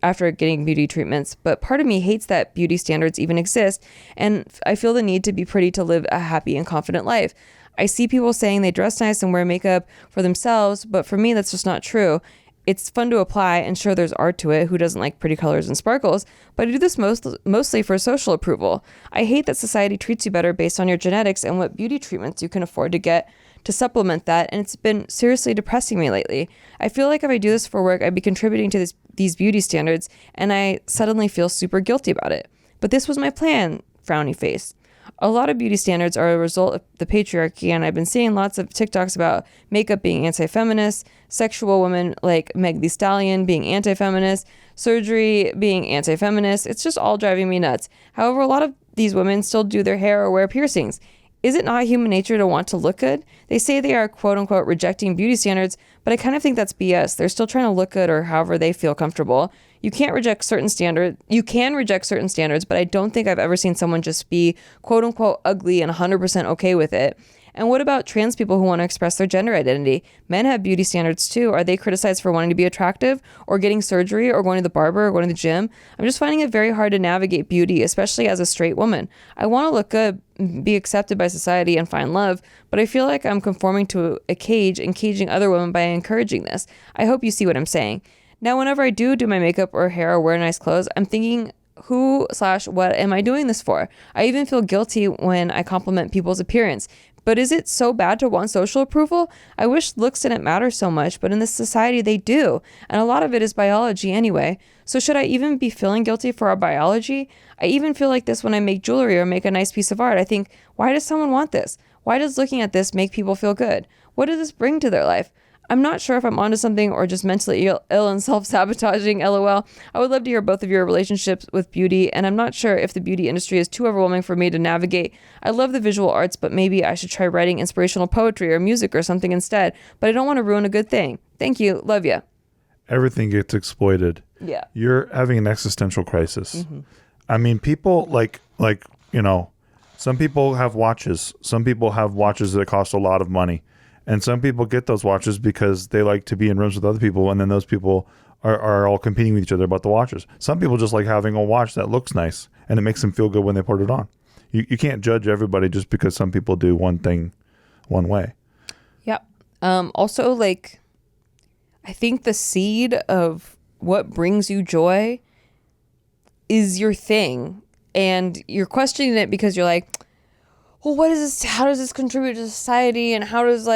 A: after getting beauty treatments. But part of me hates that beauty standards even exist, and I feel the need to be pretty to live a happy and confident life. I see people saying they dress nice and wear makeup for themselves, but for me that's just not true. It's fun to apply, and sure, there's art to it. Who doesn't like pretty colors and sparkles? But I do this mostly for social approval. I hate that society treats you better based on your genetics and what beauty treatments you can afford to get to supplement that, and it's been seriously depressing me lately. I feel like if I do this for work, I'd be contributing to these beauty standards, and I suddenly feel super guilty about it. But this was my plan, frowny face. A lot of beauty standards are a result of the patriarchy, and I've been seeing lots of TikToks about makeup being anti-feminist, sexual women like Meg Thee Stallion being anti-feminist, surgery being anti-feminist. It's just all driving me nuts. However, a lot of these women still do their hair or wear piercings. Is it not human nature to want to look good? They say they are quote unquote rejecting beauty standards, but I kind of think that's BS. They're still trying to look good or however they feel comfortable. You can reject certain standards, but I don't think I've ever seen someone just be quote unquote ugly and 100% okay with it. And what about trans people who want to express their gender identity? Men have beauty standards too. Are they criticized for wanting to be attractive or getting surgery or going to the barber or going to the gym? I'm just finding it very hard to navigate beauty, especially as a straight woman. I want to look good, be accepted by society, and find love, but I feel like I'm conforming to a cage and caging other women by encouraging this. I hope you see what I'm saying. Now, whenever I do my makeup or hair or wear nice clothes, I'm thinking, who/what am I doing this for? I even feel guilty when I compliment people's appearance. But is it so bad to want social approval? I wish looks didn't matter so much, but in this society they do. And a lot of it is biology anyway. So should I even be feeling guilty for our biology? I even feel like this when I make jewelry or make a nice piece of art. I think, why does someone want this? Why does looking at this make people feel good? What does this bring to their life? I'm not sure if I'm onto something or just mentally ill and self-sabotaging, LOL. I would love to hear both of your relationships with beauty, and I'm not sure if the beauty industry is too overwhelming for me to navigate. I love the visual arts, but maybe I should try writing inspirational poetry or music or something instead. But I don't want to ruin a good thing. Thank you. Love ya.
B: Everything gets exploited.
A: Yeah.
B: You're having an existential crisis. I mean, people like, some people have watches. Some people have watches that cost a lot of money. And some people get those watches because they like to be in rooms with other people, and then those people are all competing with each other about the watches. Some people just like having a watch that looks nice, and it makes them feel good when they put it on. You can't judge everybody just because some people do one thing one way.
A: Yep. Also, like, I think the seed of what brings you joy is your thing, and you're questioning it because you're like, well, what is this? How does this contribute to society? And how does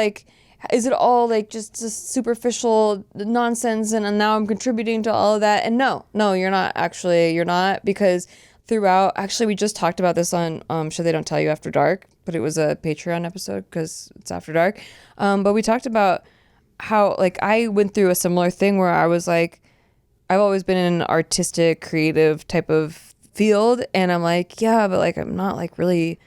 A: is it all like just superficial nonsense? And now I'm contributing to all of that. And no, you're not actually. You're not, because throughout, actually, we just talked about this on Show They Don't Tell You After Dark, but it was a Patreon episode because it's after dark. But we talked about how I went through a similar thing where I was like, I've always been in an artistic, creative type of field. And I'm like, yeah, but I'm not really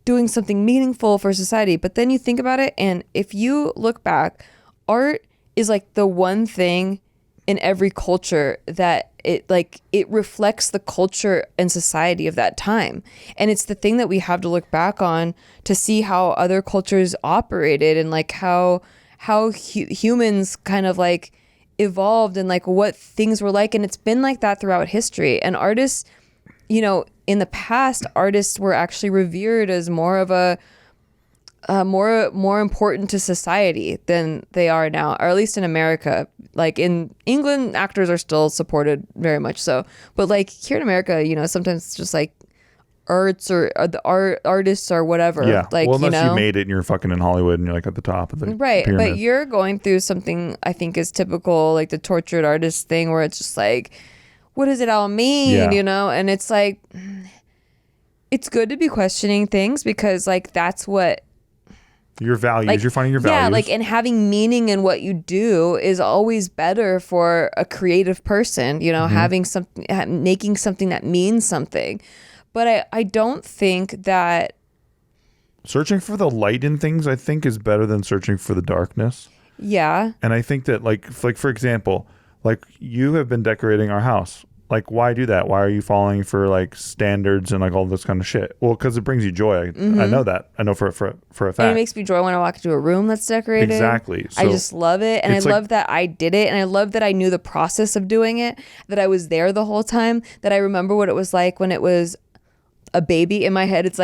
A: doing something meaningful for society. But then you think about it, and if you look back, art is the one thing in every culture that it reflects the culture and society of that time. And it's the thing that we have to look back on to see how other cultures operated, and how humans kind of evolved, and what things were like. And it's been like that throughout history. And artists, in the past, artists were actually revered as more of a more important to society than they are now, or at least in America. In England, actors are still supported very much so, but here in America, sometimes it's just arts or the artists or whatever.
B: Yeah. Well, unless you made it and you're fucking in Hollywood and you're at the top of the
A: right.
B: pyramid.
A: But you're going through something I think is typical, the tortured artist thing, where it's just what does it all mean?
B: Yeah.
A: And it's it's good to be questioning things, because that's what
B: your values, you're finding your values.
A: Yeah, and having meaning in what you do is always better for a creative person, having something, making something that means something. But I don't think that
B: searching for the light in things, I think, is better than searching for the darkness.
A: Yeah.
B: And I think that for example, you have been decorating our house. Why do that? Why are you falling for standards and all this kind of shit? Well, because it brings you joy. I know that. I know for a fact.
A: And it makes me joy when I walk into a room that's decorated.
B: Exactly. So
A: I just love it. And I love that I did it. And I love that I knew the process of doing it, that I was there the whole time, that I remember what it was like when it was a baby. In my head, it's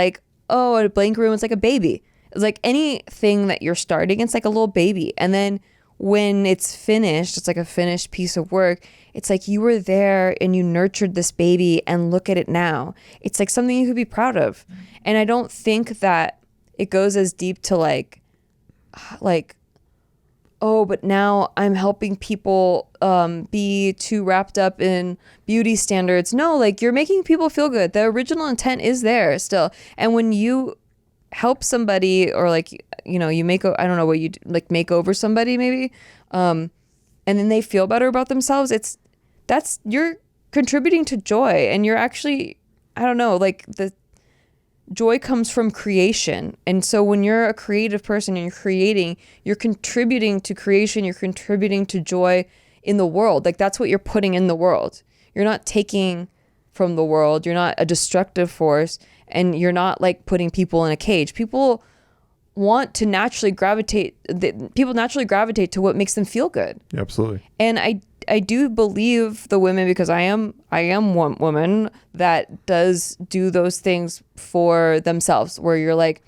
A: oh, a blank room, it's like a baby. It's anything that you're starting, it's like a little baby. And then when it's finished, it's a finished piece of work. It's you were there and you nurtured this baby, and look at it now. It's something you could be proud of. And I don't think that it goes as deep to oh, but now I'm helping people be too wrapped up in beauty standards. No, like you're making people feel good. The original intent is there still. And when you help somebody or like, you know, you make, I don't know what you do, like make over somebody maybe, and then they feel better about themselves, you're contributing to joy, and you're actually, I don't know, like the joy comes from creation. And so when you're a creative person and you're creating, you're contributing to creation, you're contributing to joy in the world. Like that's what you're putting in the world. You're not taking from the world. You're not a destructive force, and you're not like putting people in a cage. People naturally gravitate to what makes them feel good.
B: Yeah, absolutely.
A: And I do believe the women, because I am one woman that does do those things for themselves, where you're like,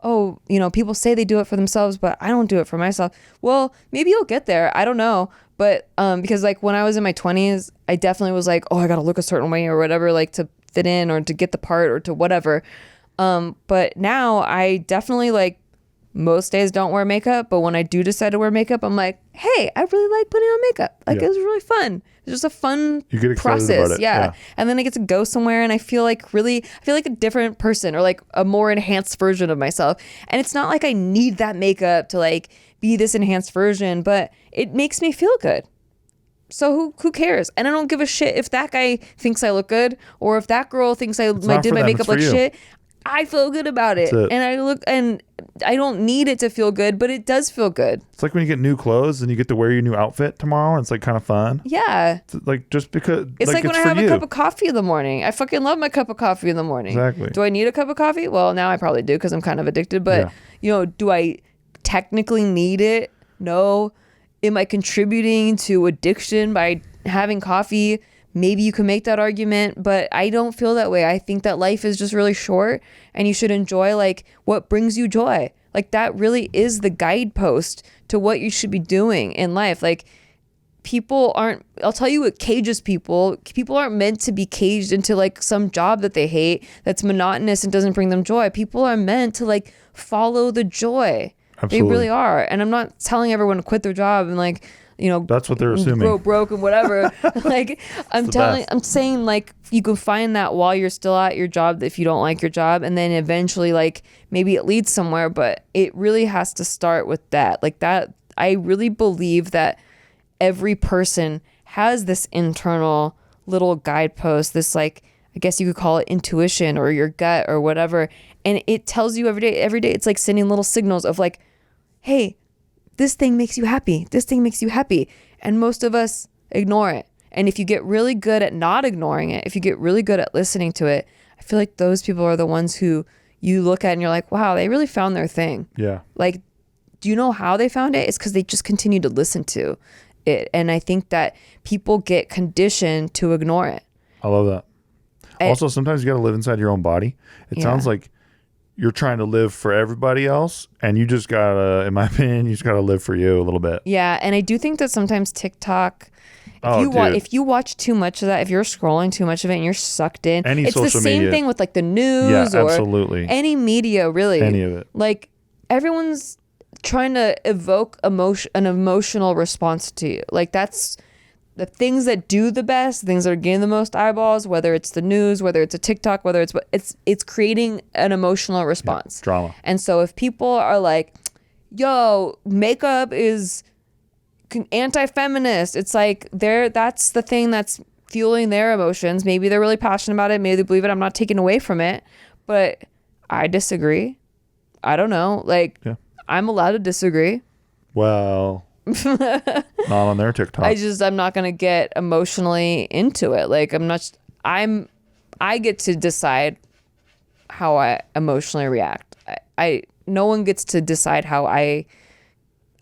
A: oh, you know, people say they do it for themselves, but I don't do it for myself. Well, maybe you'll get there. I don't know. But because like when I was in my 20s, I definitely was like, oh, I got to look a certain way or whatever, like to fit in or to get the part or to whatever. But now I definitely like most days don't wear makeup, but when I do decide to wear makeup, I'm like, hey, I really like putting on makeup. Like, it was really fun. It's just a fun
B: you get excited
A: process.
B: about it.
A: Yeah. And then I get to go somewhere and I feel like a different person, or like a more enhanced version of myself. And it's not like I need that makeup to like be this enhanced version, but it makes me feel good. So who cares? And I don't give a shit if that guy thinks I look good, or if that girl thinks I did my makeup like shit. I feel good about it. And I don't need it to feel good, but it does feel good.
B: It's like when you get new clothes and you get to wear your new outfit tomorrow, and it's like kind of fun.
A: Yeah.
B: It's like just because
A: it's like when I have a cup of coffee in the morning. I fucking love my cup of coffee in the morning.
B: Exactly.
A: Do I need a cup of coffee? Well, now I probably do because I'm kind of addicted, but you know, do I technically need it? No. Am I contributing to addiction by having coffee? Maybe you can make that argument, but I don't feel that way. I think that life is just really short, and you should enjoy like what brings you joy. Like that really is the guidepost to what you should be doing in life. Like I'll tell you what cages people. People aren't meant to be caged into like some job that they hate, that's monotonous and doesn't bring them joy. People are meant to like follow the joy. Absolutely. They really are. And I'm not telling everyone to quit their job and like, you know,
B: that's what they're assuming.
A: Go broke and whatever. Like I'm saying like you can find that while you're still at your job if you don't like your job, and then eventually like maybe it leads somewhere, but it really has to start with that. Like that, I really believe that every person has this internal little guidepost, this like, I guess you could call it intuition or your gut or whatever. And it tells you every day, it's like sending little signals of like, hey, this thing makes you happy. This thing makes you happy. And most of us ignore it. And if you get really good at not ignoring it, if you get really good at listening to it, I feel like those people are the ones who you look at and you're like, wow, they really found their thing. Yeah. Like, do you know how they found it? It's because they just continue to listen to it. And I think that people get conditioned to ignore it.
B: I love that. Also, sometimes you got to live inside your own body. It sounds like you're trying to live for everybody else, and you just gotta, in my opinion, you just gotta live for you a little bit.
A: Yeah, and I do think that sometimes TikTok, if you watch too much of that, if you're scrolling too much of it and you're sucked in, it's the same thing with like the news or absolutely. Any media, really. Any of it. Like everyone's trying to evoke an emotional response to you. Like that's the things that do the best, things that are getting the most eyeballs, whether it's the news, whether it's a TikTok, whether it's creating an emotional response. Drama. And so if people are like, yo, makeup is anti-feminist, it's like that's the thing that's fueling their emotions. Maybe they're really passionate about it. Maybe they believe it. I'm not taking away from it, but I disagree. I don't know. Like I'm allowed to disagree.
B: Well, not on their TikTok.
A: I'm not going to get emotionally into it. Like I get to decide how I emotionally react. No one gets to decide how I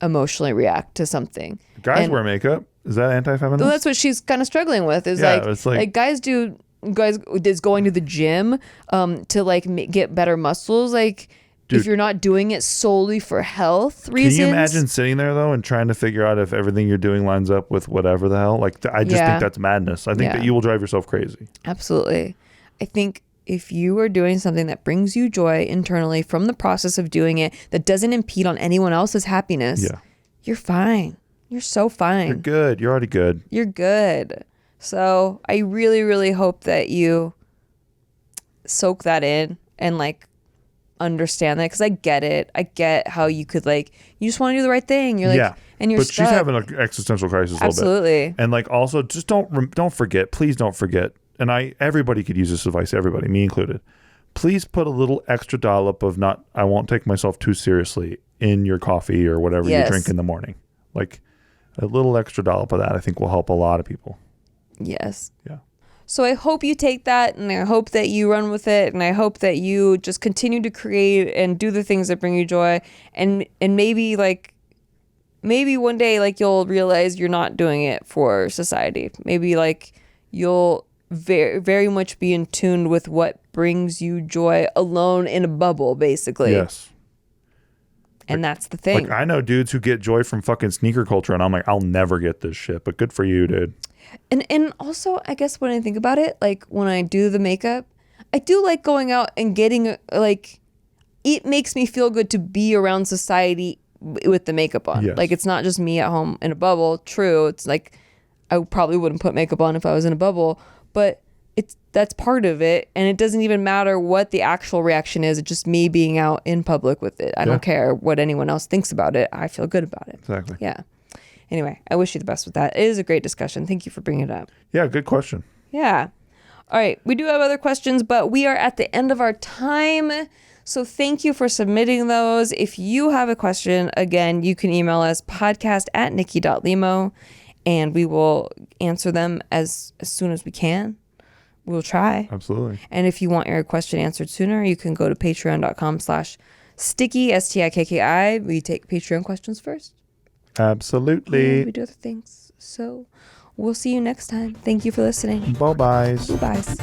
A: emotionally react to something.
B: Guys wear makeup. Is that anti-feminist?
A: So that's what she's kind of struggling with is like guys is going to the gym to like get better muscles. Like, dude, if you're not doing it solely for health reasons.
B: Can you imagine sitting there though and trying to figure out if everything you're doing lines up with whatever the hell? Like I just think that's madness. I think that you will drive yourself crazy.
A: Absolutely. I think if you are doing something that brings you joy internally from the process of doing it, that doesn't impede on anyone else's happiness, you're fine. You're so fine.
B: You're good. You're already good.
A: You're good. So I really, really hope that you soak that in and like understand that, because I get it. I get how you could like, you just want to do the right thing. You're like, and you're
B: but
A: stuck.
B: she's having an existential crisis a little bit. And like, also just don't forget, please don't forget. And everybody could use this advice, everybody, me included. Please put a little extra dollop of I won't take myself too seriously in your coffee or whatever you drink in the morning. Like a little extra dollop of that, I think will help a lot of people.
A: Yes.
B: Yeah.
A: So I hope you take that, and I hope that you run with it, and I hope that you just continue to create and do the things that bring you joy, and maybe one day like you'll realize you're not doing it for society. Maybe like you'll very, very much be in tune with what brings you joy alone in a bubble, basically.
B: Yes.
A: And that's the thing.
B: Like I know dudes who get joy from fucking sneaker culture, and I'm like, I'll never get this shit, but good for you, dude.
A: And also, I guess when I think about it, like when I do the makeup, I do like going out and getting like, it makes me feel good to be around society with the makeup on.
B: Yes.
A: Like it's not just me at home in a bubble. True. It's like, I probably wouldn't put makeup on if I was in a bubble, but that's part of it. And it doesn't even matter what the actual reaction is. It's just me being out in public with it. I don't care what anyone else thinks about it. I feel good about it.
B: Exactly.
A: Yeah. Anyway, I wish you the best with that. It is a great discussion. Thank you for bringing it up.
B: Yeah, good question.
A: Yeah. All right. We do have other questions, but we are at the end of our time. So thank you for submitting those. If you have a question, again, you can email us podcast@nikki.limo, and we will answer them as soon as we can. We'll try.
B: Absolutely.
A: And if you want your question answered sooner, you can go to patreon.com/sticky, STIKKI. We take Patreon questions first.
B: Absolutely.
A: And we do other things. So we'll see you next time. Thank you for listening.
B: Bye-byes.
A: Bye-byes.